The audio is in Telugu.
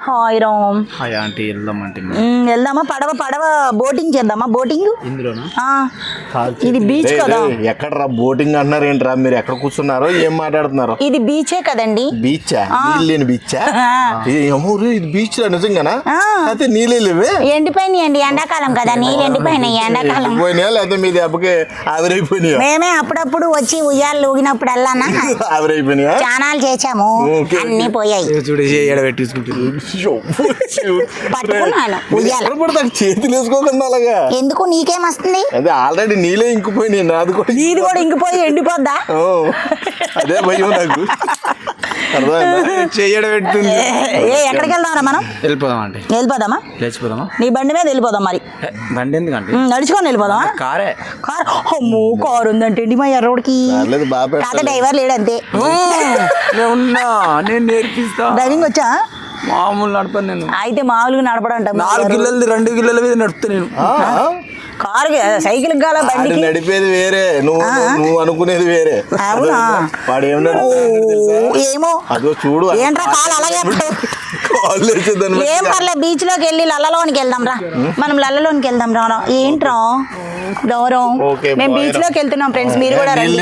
హాయ్ రామ్. హాయ్ ఆంటీ వెళ్దామంటే వెళ్దామా? పడవ బోటింగ్ చేద్దామా? బోటింగ్ ఇందులోనా? ఇది బీచ్ కదా. ఎక్కడరా బోటింగ్ అంటున్నారు ఏంట్రా? మీరు ఎక్కడ కూర్చున్నారో ఏం మాట్లాడుతున్నారు? ఇది బీచే కదండి. బీచా? నీళ్ళు లేని బీచా? ఇది బీచ్ నిజంగానా? అయితే నీళ్ళే లేవే. ఎండిపోయినాయండి, ఎండాకాలం కదా, నీళ్ళు ఎండిపోయినాయి. ఎండాకాలం పోయినాయా లేదా మీ దెబ్బకి ఆవిరైపోయినాయా? మేమే అప్పుడప్పుడు వచ్చి ఉయ్యాలు ఊగినప్పుడు వెళ్ళానా ఆవిరైపోయినాయా? చానాలు చేసాము, అన్ని పోయాయి. పట్టుకున్నాను ఉయ్యాల. చేతులు వేసుకోకుండా అలాగా ఎందుకు? నీకేం వస్తుంది? అదే ఆల్రెడీ నీళ్ళే ఇంకిపోయినాయి. నాది కూడా నీది కూడా ఇంకిపోయి ఎండిపోద్దా? అదే భయం నాకు. చేయడం పెడుతుంది. ఎక్కడికి వెళ్దామరా మనం? వెళ్ళిపోదామా? నీ బండి మీద వెళ్ళిపోదాం. మరి బండి ఎందుకంటే నడుచుకొని వెళ్ళిపోదామా? కారే. కారు? అమ్మో, కారు ఉందంటే మా ఎర్రోడికి కాదు, డ్రైవర్ లేడంతే. ఉన్నా నేను నేర్పిస్తా. డ్రైవింగ్ వచ్చా? మామూలు నడపను నేను. అయితే మామూలుగా నడపడం అంట. 4 కిలోలు 2 కిలోల మీద నడుపుతా నేను. కారు సైకిల్ కాల బండికి నడిపేది వేరే, నువ్వు అనుకునేది వేరే. అవునా? వాడు ఏమో అదో చూడు. ఏంట్రా కాలు అలాగే? ఏం పర్లేదు, బీచ్ లోకి వెళ్ళి లల్లలోనికి వెళ్దాం రా. మనం లల్లలోనికి వెళ్దాం రా. ఏంట్రా గౌరవం, మేము బీచ్ లోకి వెళ్తున్నాం ఫ్రెండ్స్, మీరు కూడా రండి.